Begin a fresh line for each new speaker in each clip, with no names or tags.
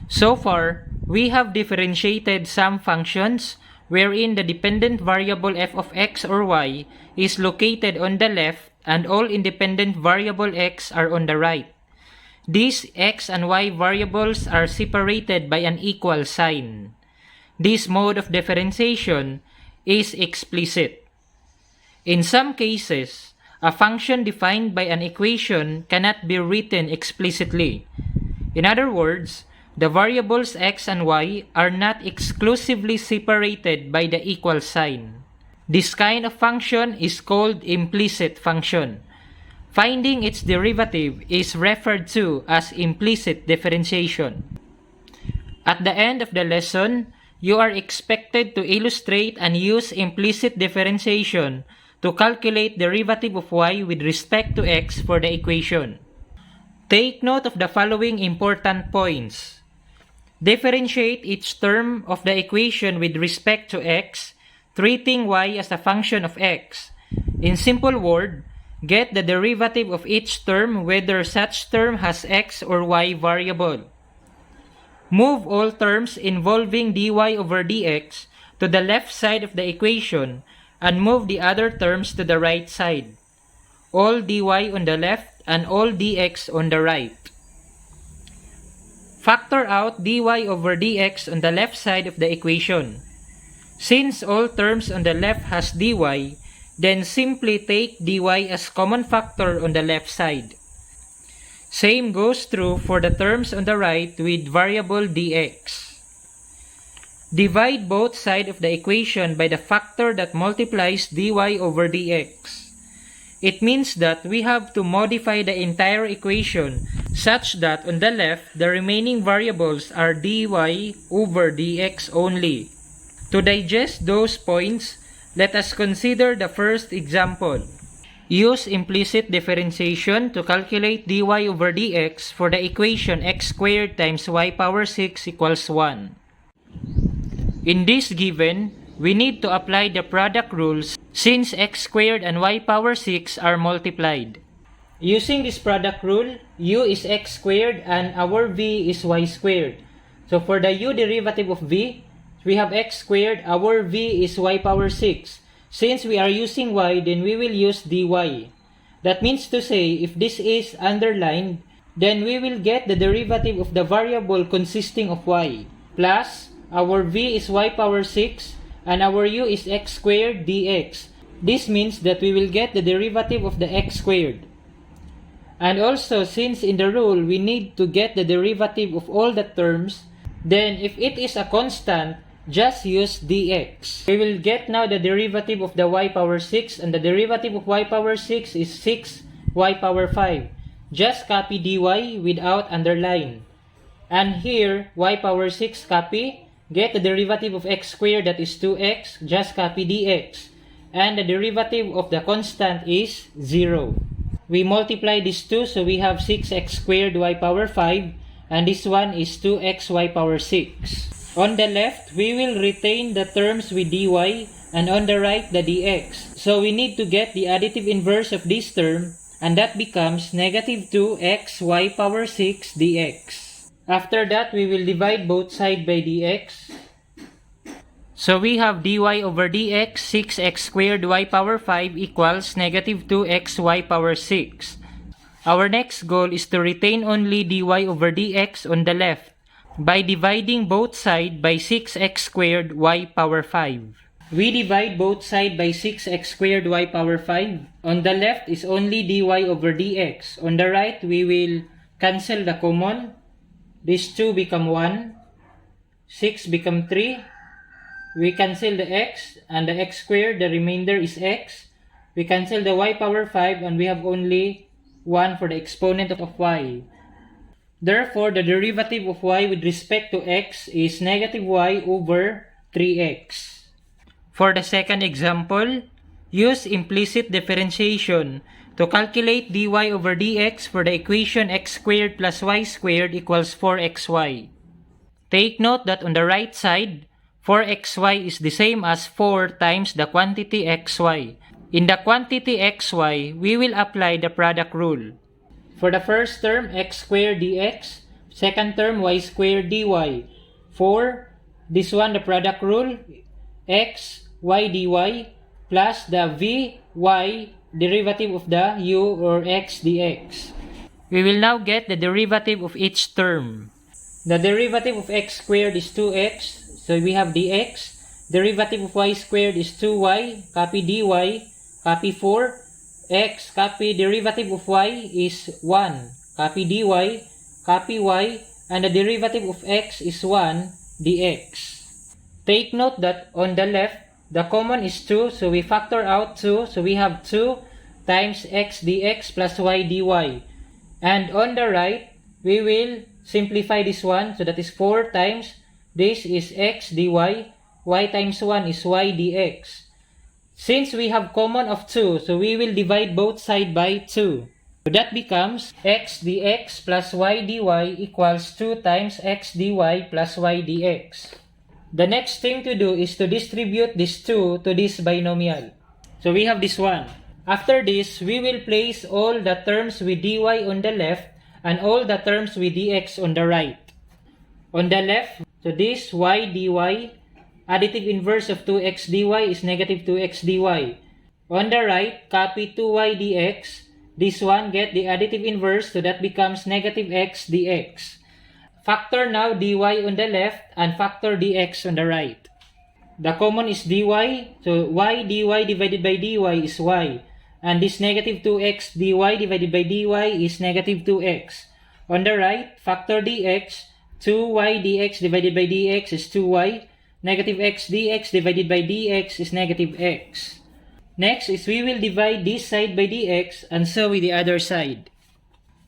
So far, we have differentiated some functions wherein the dependent variable f of x or y is located on the left and all independent variable x are on the right. These x and y variables are separated by an equal sign. This mode of differentiation is explicit. In some cases, a function defined by an equation cannot be written explicitly. In other words, the variables x and y are not exclusively separated by the equal sign. This kind of function is called implicit function. Finding its derivative is referred to as implicit differentiation. At the end of the lesson, you are expected to illustrate and use implicit differentiation to calculate derivative of y with respect to x for the equation. Take note of the following important points. Differentiate each term of the equation with respect to x, treating y as a function of x. In simple word, get the derivative of each term whether such term has x or y variable. Move all terms involving dy over dx to the left side of the equation and move the other terms to the right side. All dy on the left and all dx on the right. Factor out dy over dx on the left side of the equation. Since all terms on the left has dy, then simply take dy as common factor on the left side. Same goes true for the terms on the right with variable dx. Divide both sides of the equation by the factor that multiplies dy over dx. It means that we have to modify the entire equation such that on the left, the remaining variables are dy over dx only. To digest those points, let us consider the first example. Use implicit differentiation to calculate dy over dx for the equation x squared times y power 6 equals 1. In this given, we need to apply the product rules since x squared and y power 6 are multiplied. Using this product rule, u is x squared and our v is y squared. So for the u derivative of v, we have x squared, our v is y power 6. Since we are using y, then we will use dy. That means to say, if this is underlined, then we will get the derivative of the variable consisting of y, plus our v is y power 6 and our u is x squared dx. This means that we will get the derivative of the x squared. And also, since in the rule we need to get the derivative of all the terms, then if it is a constant, just use dx. We will get now the derivative of the y power 6 and the derivative of y power 6 is 6y power 5. Just copy dy without underline. And here, y power 6 copy. Get the derivative of x squared, that is 2x, just copy dx. And the derivative of the constant is 0. We multiply these two, so we have 6x squared y power 5, and this one is 2x y power 6. On the left, we will retain the terms with dy, and on the right, the dx. So we need to get the additive inverse of this term, and that becomes negative 2x y power 6 dx. After that, we will divide both sides by dx. So we have dy over dx, 6x squared y power 5 equals negative 2x y power 6. Our next goal is to retain only dy over dx on the left by dividing both sides by 6x squared y power 5. We divide both sides by 6x squared y power 5. On the left is only dy over dx. On the right, we will cancel the common. These 2 become 1, 6 become 3, we cancel the x and the x squared, the remainder is x. We cancel the y power 5 and we have only 1 for the exponent of y. Therefore, the derivative of y with respect to x is negative y over 3x. For the second example, use implicit differentiation to calculate dy over dx for the equation x squared plus y squared equals 4xy. Take note that on the right side, 4xy is the same as 4 times the quantity xy. In the quantity xy, we will apply the product rule. For the first term, x squared dx, Second term, y squared dy. For this one, the product rule, x, y dy, plus the vy derivative of the u or x dx. We will now get the derivative of each term. The derivative of x squared is 2x, so we have dx. Derivative of y squared is 2y, copy dy, copy 4x, copy derivative of y is 1, copy dy, copy y, and the derivative of x is 1 dx. Take note that on the left, the common is 2, so we factor out 2, so we have 2 times x dx plus y dy. And on the right, we will simplify this one, so that is 4 times this is x dy, y times 1 is y dx. Since we have common of 2, so we will divide both sides by 2. So that becomes x dx plus y dy equals 2 times x dy plus y dx. The next thing to do is to distribute this 2 to this binomial. So we have this one. After this, we will place all the terms with dy on the left and all the terms with dx on the right. On the left, so this y dy, additive inverse of 2x dy is negative 2x dy. On the right, copy 2y dx. This one get the additive inverse, so that becomes negative x dx. Factor now dy on the left and factor dx on the right. The common is dy, so y dy divided by dy is y. And this negative 2x dy divided by dy is negative 2x. On the right, factor dx, 2y dx divided by dx is 2y. Negative x dx divided by dx is negative x. Next is we will divide this side by dx and so with the other side.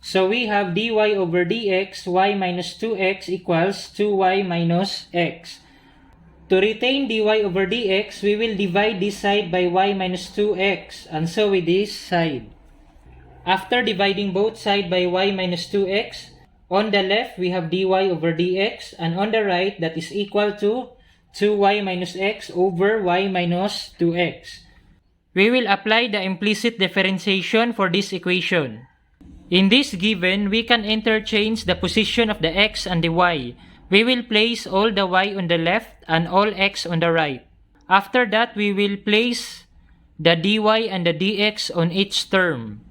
So we have dy over dx, y minus 2x equals 2y minus x. To retain dy over dx, we will divide this side by y minus 2x and so with this side. After dividing both sides by y minus 2x, on the left we have dy over dx and on the right that is equal to 2y minus x over y minus 2x. We will apply the implicit differentiation for this equation. In this given, we can interchange the position of the x and the y. We will place all the y on the left and all x on the right. After that, we will place the dy and the dx on each term.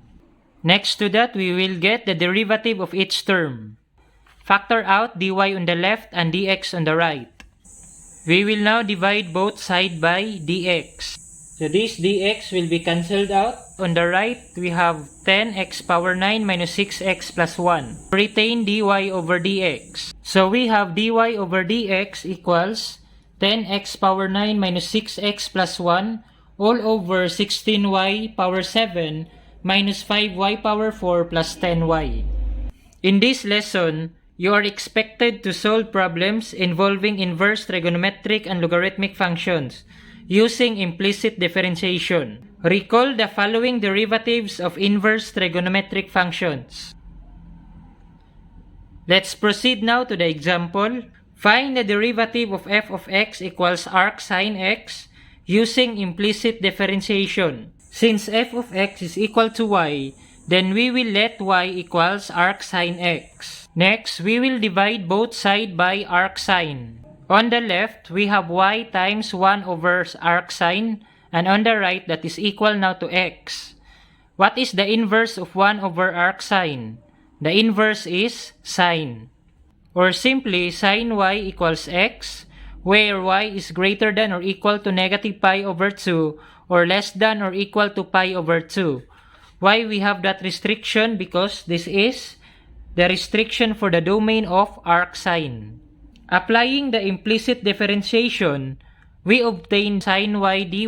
Next to that, we will get the derivative of each term. Factor out dy on the left and dx on the right. We will now divide both sides by dx. So this dx will be cancelled out. On the right, we have 10x power 9 minus 6x plus 1. Retain dy over dx. So we have dy over dx equals 10x power 9 minus 6x plus 1 all over 16y power 7 minus 5y power 4 plus 10y. In this lesson, you are expected to solve problems involving inverse trigonometric and logarithmic functions using implicit differentiation. Recall the following derivatives of inverse trigonometric functions. Let's proceed now to the example. Find the derivative of f of x equals arc sine x using implicit differentiation. Since f of x is equal to y, then we will let y equals arc sine x. Next, we will divide both sides by arc sine. On the left, we have y times 1 over arc sine, and on the right, that is equal now to x. What is the inverse of 1 over arc sine? The inverse is sine. Or simply, sine y equals x, where y is greater than or equal to negative pi over 2 or less than or equal to pi over 2. Why we have that restriction? Because this is the restriction for the domain of arc sine. Applying the implicit differentiation, we obtain sine y dy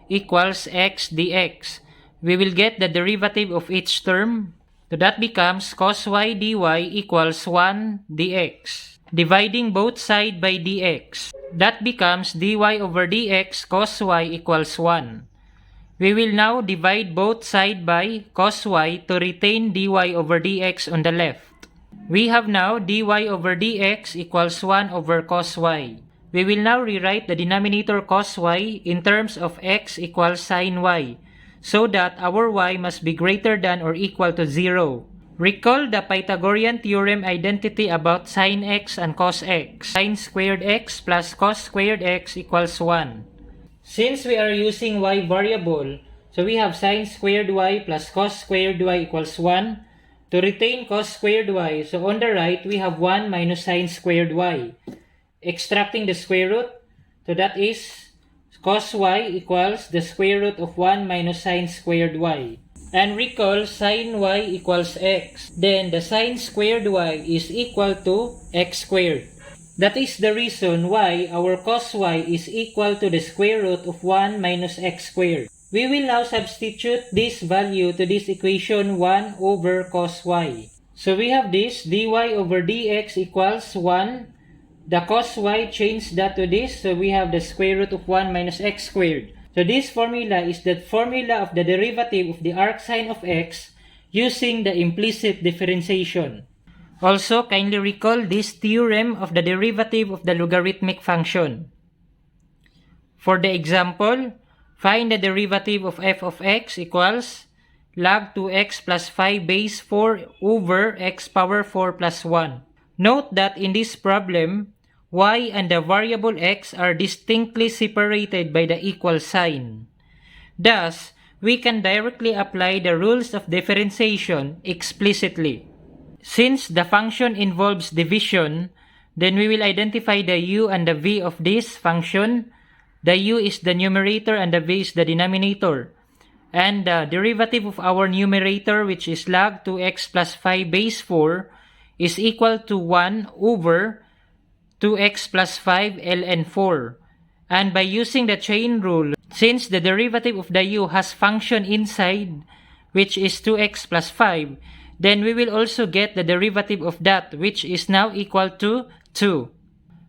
equals x dx. We will get the derivative of each term. So that becomes cos y dy equals 1 dx. Dividing both sides by dx. That becomes dy over dx cos y equals 1. We will now divide both sides by cos y to retain dy over dx on the left. We have now dy over dx equals 1 over cos y. We will now rewrite the denominator cos y in terms of x equals sine y, so that our y must be greater than or equal to 0. Recall the Pythagorean theorem identity about sin x and cos x. Sin squared x plus cos squared x equals 1. Since we are using y variable, so we have sin squared y plus cos squared y equals 1. To retain cos squared y, so on the right, we have 1 minus sin squared y. Extracting the square root, so that is cos y equals the square root of 1 minus sin squared y. And recall sin y equals x. Then the sin squared y is equal to x squared. That is the reason why our cos y is equal to the square root of 1 minus x squared. We will now substitute this value to this equation 1 over cos y. So we have this dy over dx equals 1. The cos y, change that to this, so we have the square root of 1 minus x squared. So this formula is the formula of the derivative of the arcsine of x using the implicit differentiation. Also, kindly recall this theorem of the derivative of the logarithmic function. For the example, find the derivative of f of x equals log 2x plus 5 base 4 over x power 4 plus 1. Note that in this problem, y and the variable x are distinctly separated by the equal sign. Thus, we can directly apply the rules of differentiation explicitly. Since the function involves division, then we will identify the u and the v of this function. The u is the numerator and the v is the denominator. And the derivative of our numerator, which is log 2x plus 5 base 4, is equal to 1 over 2x plus 5 ln 4. And by using the chain rule, since the derivative of the u has function inside, which is 2x plus 5, then we will also get the derivative of that, which is now equal to 2.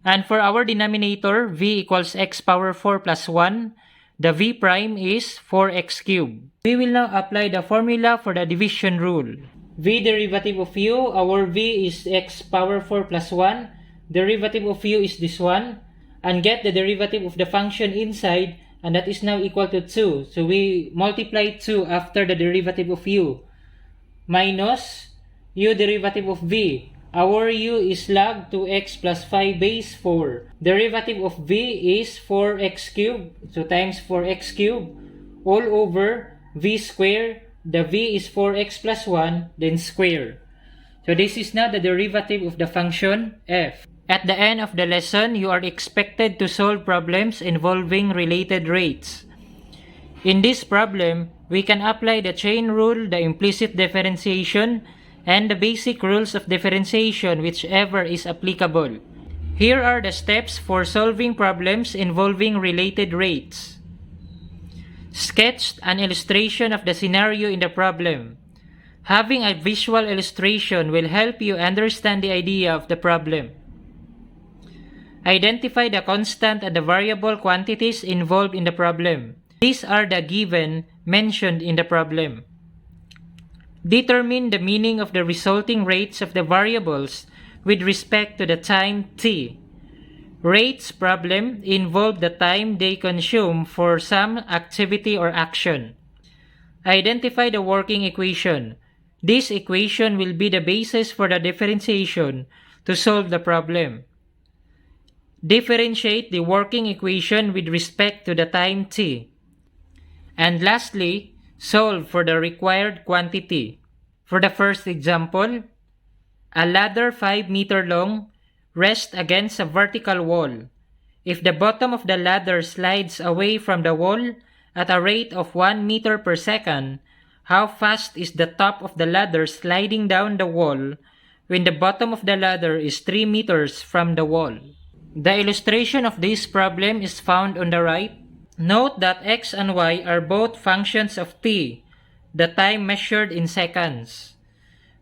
And for our denominator, v equals x power 4 plus 1, the v prime is 4x cubed. We will now apply the formula for the division rule. V derivative of u, our v is x power 4 plus 1, derivative of u is this one, and get the derivative of the function inside, and that is now equal to 2. So we multiply 2 after the derivative of u, minus u derivative of v. Our u is log 2x plus 5 base 4. Derivative of v is 4x cubed, so times 4x cubed, all over v square. The v is 4x plus 1, then square. So this is now the derivative of the function f. At the end of the lesson, you are expected to solve problems involving related rates. In this problem, we can apply the chain rule, the implicit differentiation, and the basic rules of differentiation, whichever is applicable. Here are the steps for solving problems involving related rates. Sketch an illustration of the scenario in the problem. Having a visual illustration will help you understand the idea of the problem. Identify the constant and the variable quantities involved in the problem. These are the given mentioned in the problem. Determine the meaning of the resulting rates of the variables with respect to the time t. Rates problem involve the time they consume for some activity or action. Identify the working equation. This equation will be the basis for the differentiation to solve the problem. Differentiate the working equation with respect to the time t. And lastly, solve for the required quantity. For the first example, a ladder 5 meter long rests against a vertical wall. If the bottom of the ladder slides away from the wall at a rate of 1 meter per second, how fast is the top of the ladder sliding down the wall when the bottom of the ladder is 3 meters from the wall? The illustration of this problem is found on the right. Note that x and y are both functions of t, the time measured in seconds.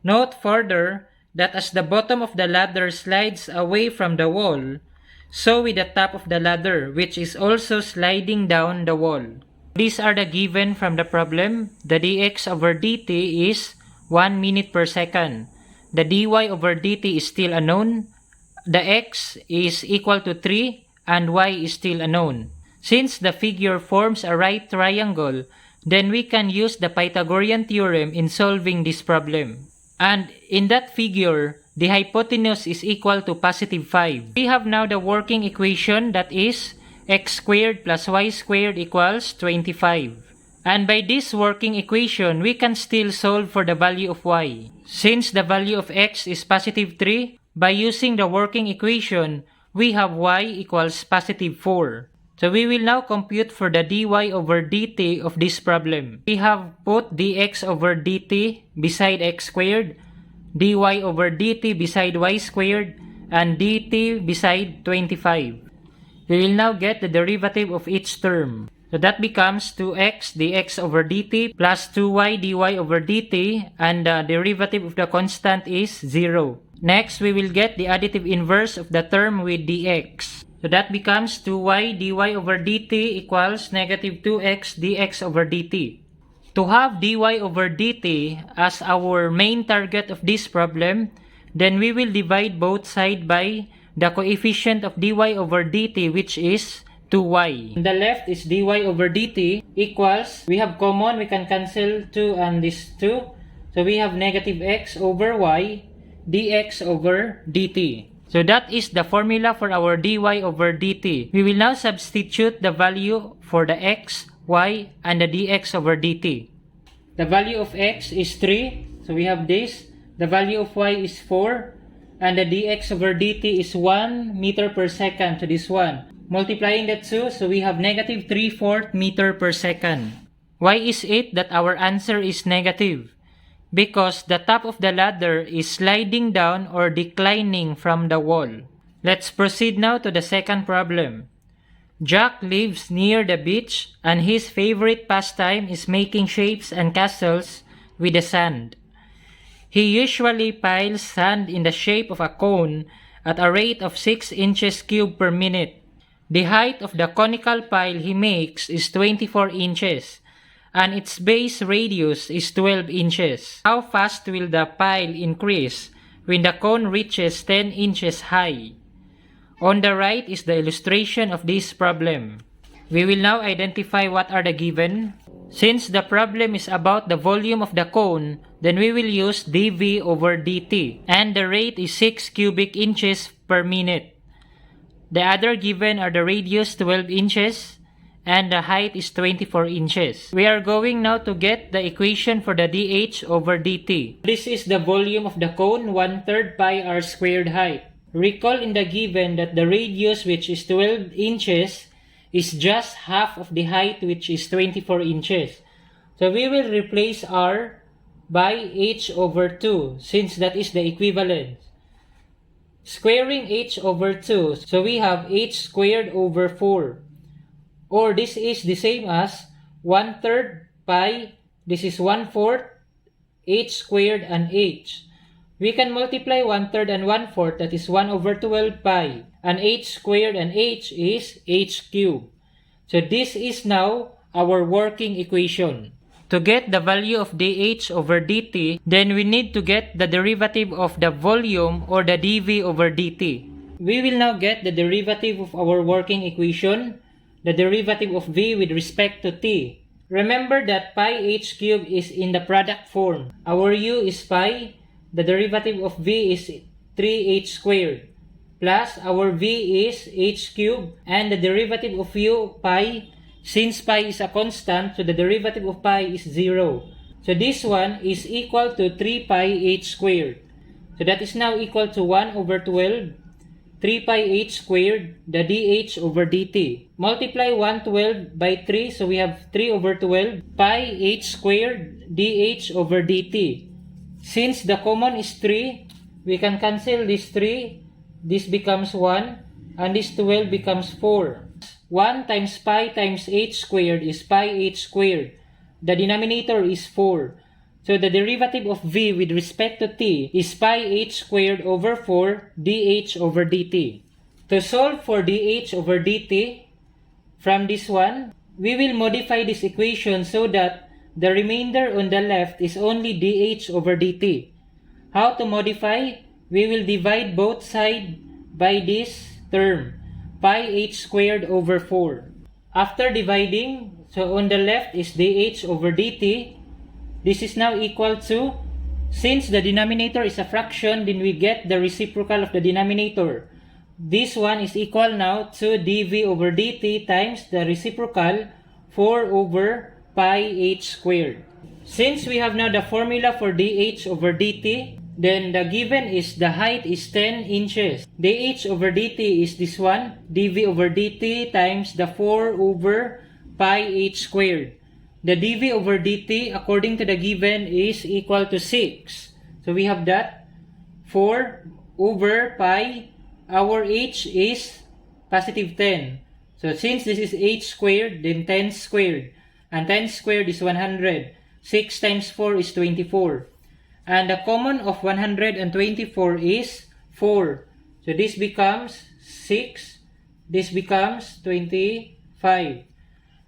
Note further that as the bottom of the ladder slides away from the wall, so with the top of the ladder, which is also sliding down the wall. These are the given from the problem. The dx over dt is 1 minute per second. The dy over dt is still unknown. The x is equal to 3 and y is still unknown. Since the figure forms a right triangle, then we can use the Pythagorean theorem in solving this problem. And in that figure, the hypotenuse is equal to positive 5. We have now the working equation, that is x squared plus y squared equals 25. And by this working equation, we can still solve for the value of y. Since the value of x is positive 3, by using the working equation, we have y equals positive 4. So we will now compute for the dy over dt of this problem. We have put dx over dt beside x squared, dy over dt beside y squared, and dt beside 25. We will now get the derivative of each term. So that becomes 2x dx over dt plus 2y dy over dt, and the derivative of the constant is 0. Next, we will get the additive inverse of the term with dx. So that becomes 2y dy over dt equals negative 2x dx over dt. To have dy over dt as our main target of this problem, then we will divide both sides by the coefficient of dy over dt, which is 2y. On the left is dy over dt equals, we have common, we can cancel 2 and this 2. So we have negative x over y dx over dt. So that is the formula for our dy over dt. We will now substitute the value for the x, y, and the dx over dt. The value of x is 3, so we have this. The value of y is 4, and the dx over dt is 1 meter per second, so this one. Multiplying the 2, so we have negative 3/4 meter per second. Why is it that our answer is negative? Because the top of the ladder is sliding down or declining from the wall. Let's proceed now to the second problem. Jack lives near the beach and his favorite pastime is making shapes and castles with the sand. He usually piles sand in the shape of a cone at a rate of 6 inches cubed per minute. The height of the conical pile he makes is 24 inches. And its base radius is 12 inches. How fast will the pile increase when the cone reaches 10 inches high? On the right is the illustration of this problem. We will now identify what are the given. Since the problem is about the volume of the cone, then we will use dv over dt, and the rate is 6 cubic inches per minute. The other given are the radius 12 inches, and the height is 24 inches. We are going now to get the equation for the dh over dt. This is the volume of the cone, 1/3 pi r squared height. Recall in the given that the radius, which is 12 inches, is just half of the height, which is 24 inches. So we will replace r by h over 2, since that is the equivalence. Squaring h over 2, so we have h squared over 4. Or this is the same as 1/3 pi, this is 1/4, h squared and h. We can multiply 1/3 and 1/4, that is 1 over 12 pi, and h squared and h is h cubed. So this is now our working equation. To get the value of dh over dt, then we need to get the derivative of the volume or the dv over dt. We will now get the derivative of our working equation, the derivative of v with respect to t. Remember that pi h cubed is in the product form. Our u is pi, the derivative of v is 3h squared, plus our v is h cubed, and the derivative of u, pi. Since pi is a constant, so the derivative of pi is 0. So this one is equal to 3 pi h squared. So that is now equal to 1 over 12, 3 pi h squared, the dh over dt. Multiply 1/12 by 3, so we have 3 over 12 pi h squared dh over dt. Since the common is 3, we can cancel this 3, this becomes 1, and this 12 becomes 4. 1 times pi times h squared is pi h squared. The denominator is 4. So the derivative of v with respect to t is pi h squared over 4 dh over dt. To solve for dh over dt, from this one, we will modify this equation so that the remainder on the left is only dh over dt. How to modify? We will divide both sides by this term, pi h squared over 4. After dividing, so on the left is dh over dt. This is now equal to Since the denominator is a fraction, then we get the reciprocal of the denominator. This one is equal now to dv over dt times the reciprocal 4 over pi h squared. Since we have now the formula for dh over dt, then the given is the height is 10 inches. dh over dt is this one, dv over dt times the 4 over pi h squared. The dv over dt according to the given is equal to 6. So we have that 4 over pi, our h is positive 10. So since this is h squared, then 10 squared. And 10 squared is 100. 6 times 4 is 24. And the common of 124 is 4. So this becomes 6. This becomes 25.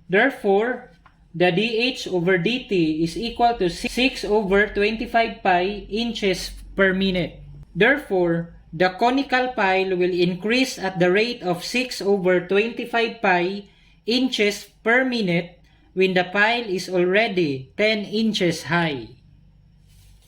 Therefore, the dh over dt is equal to 6 over 25 pi inches per minute. Therefore, the conical pile will increase at the rate of 6 over 25 pi inches per minute when the pile is already 10 inches high.